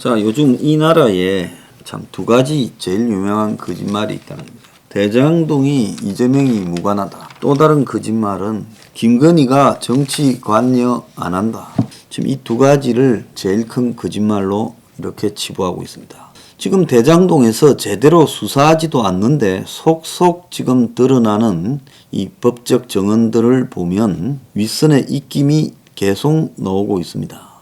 자, 요즘 이 나라에 참 두 가지 제일 유명한 거짓말이 있다는 겁니다. 대장동이 이재명이 무관하다. 또 다른 거짓말은 김건희가 정치 관여 안 한다. 지금 이 두 가지를 제일 큰 거짓말로 이렇게 치부하고 있습니다. 지금 대장동에서 제대로 수사하지도 않는데 속속 지금 드러나는 이 법적 정언들을 보면 윗선의 입김이 계속 나오고 있습니다.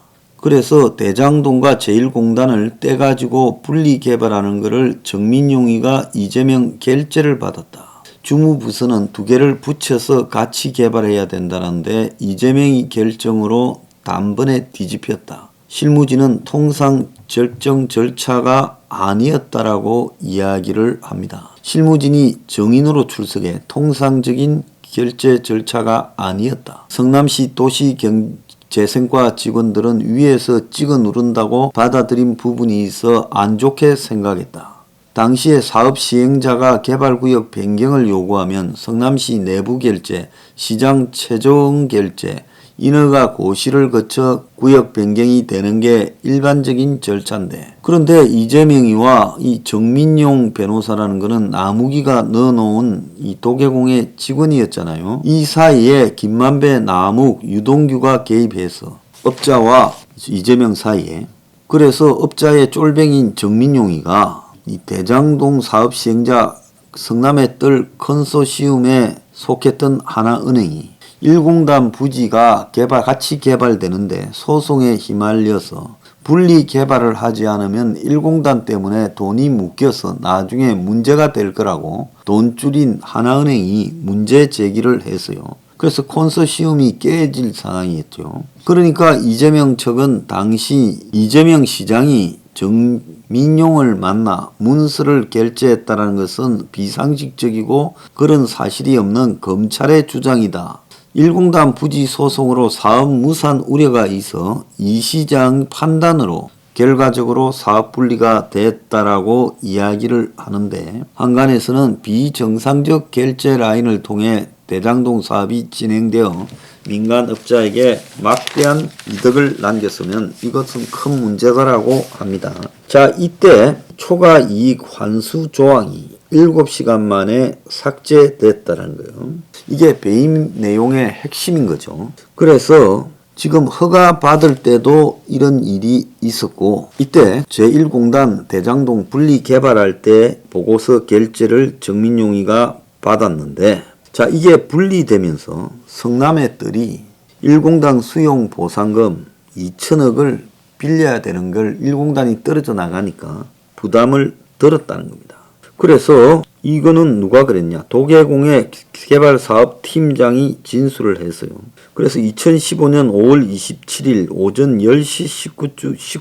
그래서 대장동과 제1공단을 떼가지고 분리개발하는 것을 정민용이가 이재명 결재를 받았다. 주무부서는 두 개를 붙여서 같이 개발해야 된다는데 이재명이 결정으로 단번에 뒤집혔다. 실무진은 통상 결정 절차가 아니었다라고 이야기를 합니다. 실무진이 정인으로 출석해 통상적인 결재 절차가 아니었다. 성남시 도시재생과 직원들은 위에서 찍어 누른다고 받아들인 부분이 있어 안 좋게 생각했다. 당시에 사업 시행자가 개발구역 변경을 요구하면 성남시 내부 결재, 시장 최종 결재, 인허가 고시를 거쳐 구역 변경이 되는 게 일반적인 절차인데, 그런데 이재명이와 이 정민용 변호사라는 거는 나무기가 넣어놓은 이 도계공의 직원이었잖아요. 이 사이에 김만배, 남욱, 유동규가 개입해서 업자와 이재명 사이에, 그래서 업자의 쫄병인 정민용이가 이 대장동 사업 시행자 성남의 뜰 컨소시움에 속했던 하나은행이 1공단 부지가 같이 개발되는데 소송에 휘말려서 분리 개발을 하지 않으면 1공단 때문에 돈이 묶여서 나중에 문제가 될 거라고 돈줄인 하나은행이 문제 제기를 했어요. 그래서 컨소시움이 깨질 상황이었죠. 그러니까 이재명 측은 당시 이재명 시장이 정민용을 만나 문서를 결제했다는 것은 비상식적이고 그런 사실이 없는 검찰의 주장이다. 1공단 부지 소송으로 사업 무산 우려가 있어 이 시장 판단으로 결과적으로 사업 분리가 됐다라고 이야기를 하는데, 한간에서는 비정상적 결제 라인을 통해 대장동 사업이 진행되어 민간업자에게 막대한 이득을 남겼으면 이것은 큰 문제다라고 합니다. 자, 이때 초과 이익 환수 조항이 7시간 만에 삭제됐다는 거예요. 이게 배임 내용의 핵심인 거죠. 그래서 지금 허가 받을 때도 이런 일이 있었고, 이때 제1공단 대장동 분리 개발할 때 보고서 결재를 정민용이가 받았는데, 자, 이게 분리되면서 성남의 뜰이 1공단 수용 보상금 2천억을 빌려야 되는 걸 1공단이 떨어져 나가니까 부담을 들었다는 겁니다. 그래서 이거는 누가 그랬냐? 도계공의 개발사업팀장이 진술을 했어요. 그래서 2015년 5월 27일 오전 10시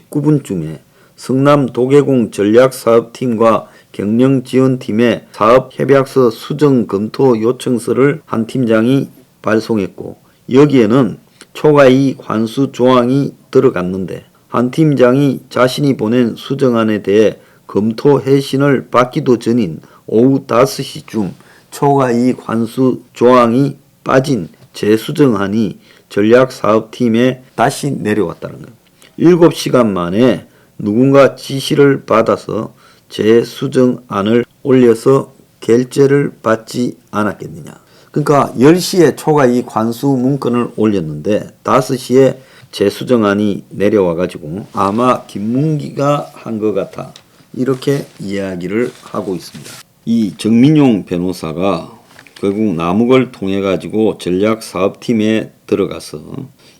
19분쯤에 성남 도계공 전략사업팀과 경영지원팀에 사업협약서 수정 검토 요청서를 한 팀장이 발송했고, 여기에는 초과이익 환수 조항이 들어갔는데 한 팀장이 자신이 보낸 수정안에 대해 검토 해신을 받기도 전인 오후 5시쯤 초과이익 환수 조항이 빠진 재수정안이 전략사업팀에 다시 내려왔다는 거예요. 7시간 만에 누군가 지시를 받아서 재수정안을 올려서 결재를 받지 않았겠느냐. 그러니까 10시에 초과이익 환수 문건을 올렸는데 5시에 재수정안이 내려와가지고 아마 김문기가 한 것 같아, 이렇게 이야기를 하고 있습니다. 이 정민용 변호사가 결국 남욱을 통해 가지고 전략사업팀에 들어가서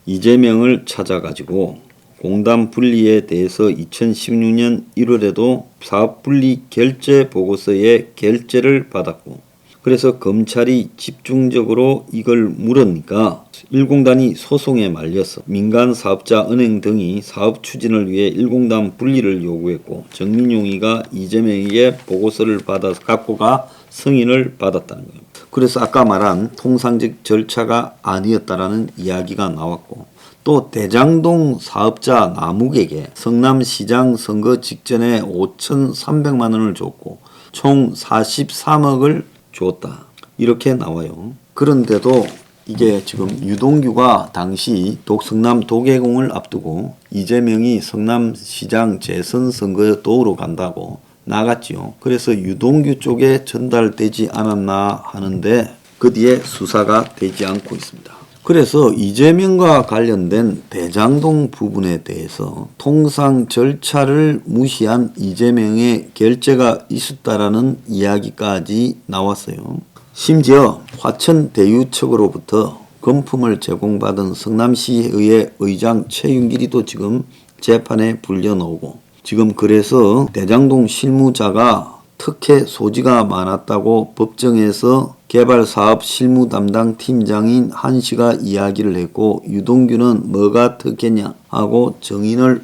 이재명을 찾아가지고 공단 분리에 대해서 2016년 1월에도 사업 분리 결재 보고서에 결재를 받았고, 그래서 검찰이 집중적으로 이걸 물으니까 1공단이 소송에 말려서 민간사업자 은행 등이 사업 추진을 위해 1공단 분리를 요구했고, 정민용이가 이재명에게 보고서를 받아서 갖고가 승인을 받았다는 거예요. 그래서 아까 말한 통상적 절차가 아니었다라는 이야기가 나왔고, 또 대장동 사업자 남욱에게 성남시장 선거 직전에 5,300만 원을 줬고 총 43억을 줬다, 이렇게 나와요. 그런데도 이게 지금 유동규가 당시 성남 도계공을 앞두고 이재명이 성남시장 재선 선거에 도우러 간다고 나갔지요. 그래서 유동규 쪽에 전달되지 않았나 하는데 그 뒤에 수사가 되지 않고 있습니다. 그래서 이재명과 관련된 대장동 부분에 대해서 통상 절차를 무시한 이재명의 결재가 있었다라는 이야기까지 나왔어요. 심지어 화천대유 측으로부터 금품을 제공받은 성남시의회 의장 최윤길이도 지금 재판에 불려놓고 지금 그래서 대장동 실무자가 특혜 소지가 많았다고 법정에서 개발사업 실무 담당 팀장인 한씨가 이야기를 했고 유동규는 뭐가 특혜냐 하고 정인을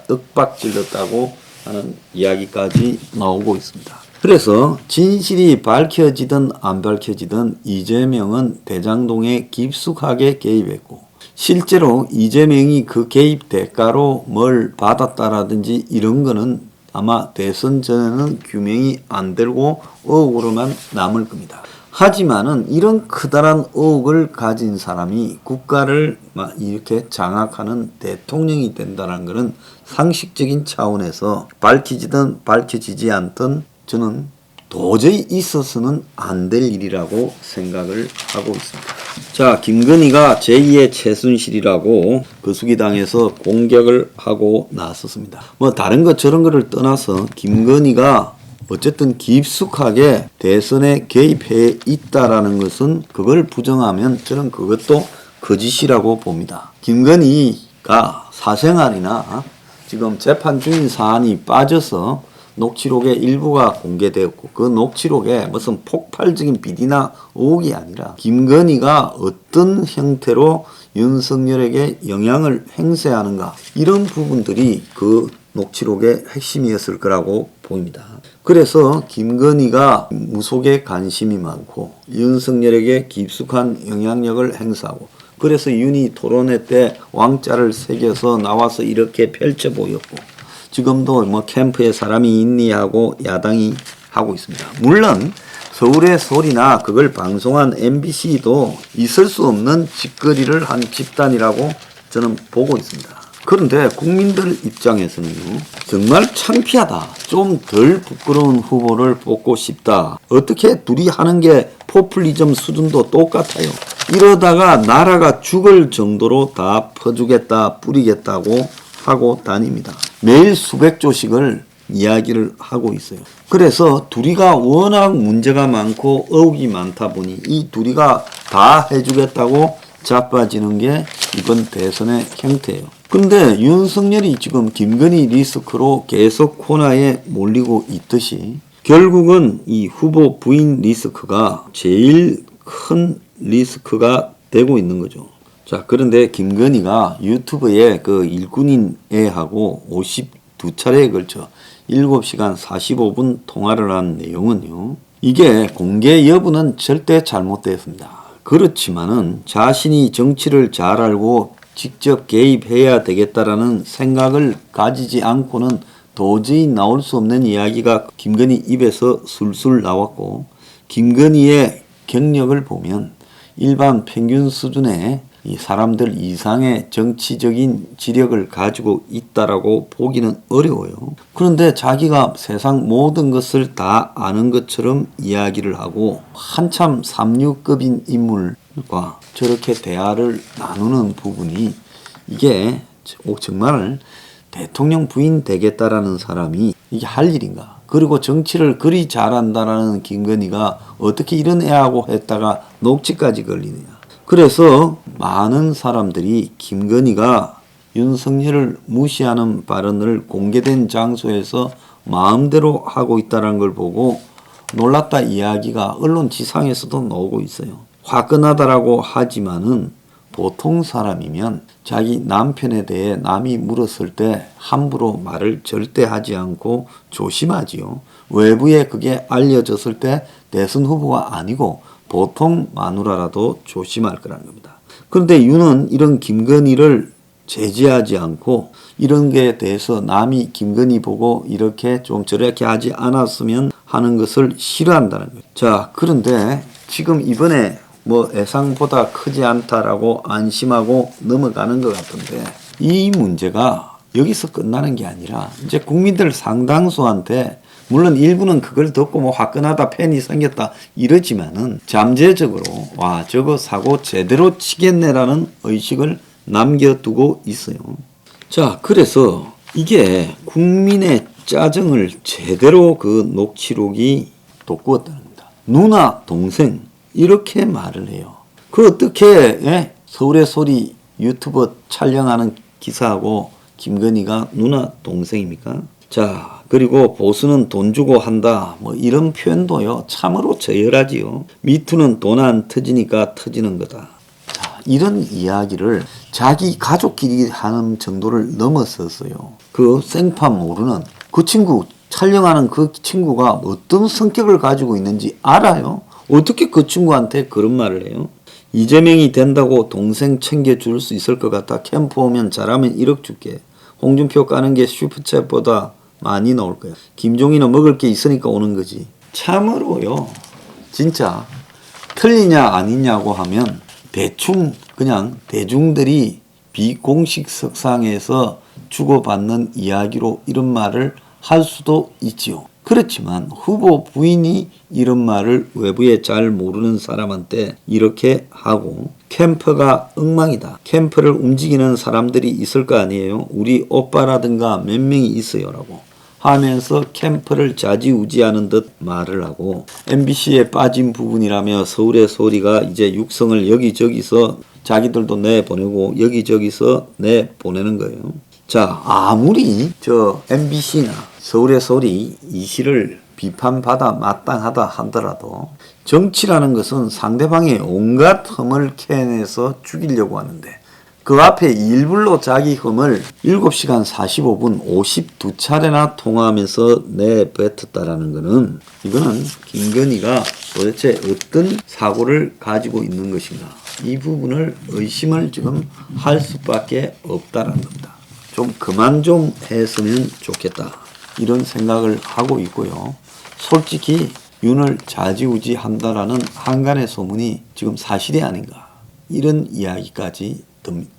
윽박질렀다고 하는 이야기까지 나오고 있습니다. 그래서 진실이 밝혀지든 안 밝혀지든 이재명은 대장동에 깊숙하게 개입했고 실제로 이재명이 그 개입 대가로 뭘 받았다라든지 이런 거는 아마 대선 전에는 규명이 안 되고 의혹으로만 남을 겁니다. 하지만은 이런 커다란 의혹을 가진 사람이 국가를 이렇게 장악하는 대통령이 된다는 것은 상식적인 차원에서 밝혀지든 밝혀지지 않든 저는 도저히 있어서는 안 될 일이라고 생각을 하고 있습니다. 자, 김건희가 제2의 최순실이라고 거수기당에서 공격을 하고 나섰습니다. 뭐 다른 것 저런 거를 떠나서 김건희가 어쨌든 깊숙하게 대선에 개입해 있다라는 것은 그걸 부정하면 저는 그것도 거짓이라고 봅니다. 김건희가 사생활이나 지금 재판 중인 사안이 빠져서 녹취록의 일부가 공개되었고 그 녹취록에 무슨 폭발적인 비리나 의혹이 아니라 김건희가 어떤 형태로 윤석열에게 영향을 행사하는가 이런 부분들이 그 녹취록의 핵심이었을 거라고 보입니다. 그래서 김건희가 무속에 관심이 많고 윤석열에게 깊숙한 영향력을 행사하고 그래서 윤희 토론회 때 왕자를 새겨서 나와서 이렇게 펼쳐 보였고 지금도 뭐 캠프에 사람이 있니 하고 야당이 하고 있습니다. 물론 서울의 소리나 그걸 방송한 MBC도 있을 수 없는 짓거리를 한 집단이라고 저는 보고 있습니다. 그런데 국민들 입장에서는요, 정말 창피하다. 좀 덜 부끄러운 후보를 뽑고 싶다. 어떻게 둘이 하는 게 포퓰리즘 수준도 똑같아요. 이러다가 나라가 죽을 정도로 다 퍼주겠다, 뿌리겠다고 하고 다닙니다. 매일 수백 조씩을 이야기를 하고 있어요. 그래서 둘이가 워낙 문제가 많고 의혹이 많다 보니 이 둘이가 다 해주겠다고 자빠지는 게 이번 대선의 형태예요. 근데 윤석열이 지금 김건희 리스크로 계속 코너에 몰리고 있듯이 결국은 이 후보 부인 리스크가 제일 큰 리스크가 되고 있는 거죠. 자, 그런데 김건희가 유튜브에 그 일꾼인 애하고 52차례에 걸쳐 7시간 45분 통화를 한 내용은요. 이게 공개 여부는 절대 잘못되었습니다. 그렇지만은 자신이 정치를 잘 알고 직접 개입해야 되겠다라는 생각을 가지지 않고는 도저히 나올 수 없는 이야기가 김건희 입에서 술술 나왔고 김건희의 경력을 보면 일반 평균 수준의 이 사람들 이상의 정치적인 지력을 가지고 있다라고 보기는 어려워요. 그런데 자기가 세상 모든 것을 다 아는 것처럼 이야기를 하고 한참 삼류급인 인물과 저렇게 대화를 나누는 부분이 이게 정말 대통령 부인 되겠다라는 사람이 이게 할 일인가? 그리고 정치를 그리 잘한다라는 김건희가 어떻게 이런 애하고 했다가 녹취까지 걸리느냐? 그래서 많은 사람들이 김건희가 윤석열을 무시하는 발언을 공개된 장소에서 마음대로 하고 있다는 걸 보고 놀랐다 이야기가 언론 지상에서도 나오고 있어요. 화끈하다라고 하지만은 보통 사람이면 자기 남편에 대해 남이 물었을 때 함부로 말을 절대 하지 않고 조심하지요. 외부에 그게 알려졌을 때 대선 후보가 아니고 보통 마누라라도 조심할 거라는 겁니다. 그런데 윤은 이런 김건희를 제지하지 않고 이런 게 대해서 남이 김건희 보고 이렇게 좀 저렇게 하지 않았으면 하는 것을 싫어한다는 거예요. 자, 그런데 지금 이번에 뭐 예상보다 크지 않다라고 안심하고 넘어가는 것 같은데 이 문제가 여기서 끝나는 게 아니라 이제 국민들 상당수한테 물론 일부는 그걸 듣고 뭐 화끈하다 팬이 생겼다 이러지만은 잠재적으로 와 저거 사고 제대로 치겠네라는 의식을 남겨두고 있어요. 자 그래서 이게 국민의 짜증을 제대로 그 녹취록이 돋구었다는 겁니다. 누나 동생 이렇게 말을 해요. 그 어떻게 서울의 소리 유튜브 촬영하는 기사하고 김건희가 누나 동생입니까? 자 그리고 보수는 돈 주고 한다 뭐 이런 표현도요 참으로 저열하지요. 미투는 돈 안 터지니까 터지는 거다. 자 이런 이야기를 자기 가족끼리 하는 정도를 넘어섰어요. 그 생판 모르는 그 친구 촬영하는 그 친구가 어떤 성격을 가지고 있는지 알아요? 어떻게 그 친구한테 그런 말을 해요? 이재명이 된다고 동생 챙겨줄 수 있을 것 같아. 캠프 오면 잘하면 1억 줄게. 홍준표 까는 게 슈퍼챗보다 많이 나올 거야. 김종인은 먹을 게 있으니까 오는 거지. 참으로요. 진짜 틀리냐 아니냐고 하면 대충 그냥 대중들이 비공식 석상에서 주고받는 이야기로 이런 말을 할 수도 있지요. 그렇지만 후보 부인이 이런 말을 외부에 잘 모르는 사람한테 이렇게 하고 캠프가 엉망이다. 캠프를 움직이는 사람들이 있을 거 아니에요. 우리 오빠라든가 몇 명이 있어요 라고 하면서 캠프를 좌지우지하는 듯 말을 하고 MBC에 빠진 부분이라며 서울의 소리가 이제 육성을 여기저기서 자기들도 내보내고 여기저기서 내보내는 거예요. 자 아무리 저 MBC나 서울의 소리 이 시를 비판받아 마땅하다 하더라도 정치라는 것은 상대방의 온갖 흠을 캐내서 죽이려고 하는데 그 앞에 일불로 자기 흠을 7시간 45분 52차례나 통화하면서 내뱉었다라는 것은 이거는 김건희가 도대체 어떤 사고를 가지고 있는 것인가 이 부분을 의심을 지금 할 수밖에 없다라는 겁니다. 좀 그만 좀 했으면 좋겠다 이런 생각을 하고 있고요. 솔직히 윤을 좌지우지 한다라는 한간의 소문이 지금 사실이 아닌가 이런 이야기까지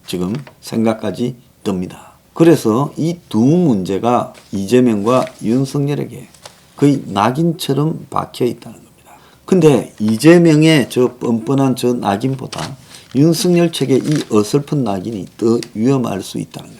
지금 생각까지 듭니다. 그래서 이 두 문제가 이재명과 윤석열에게 거의 낙인처럼 박혀 있다는 겁니다. 근데 이재명의 저 뻔뻔한 저 낙인보다 윤석열 측의 이 어설픈 낙인이 더 위험할 수 있다는 거예요.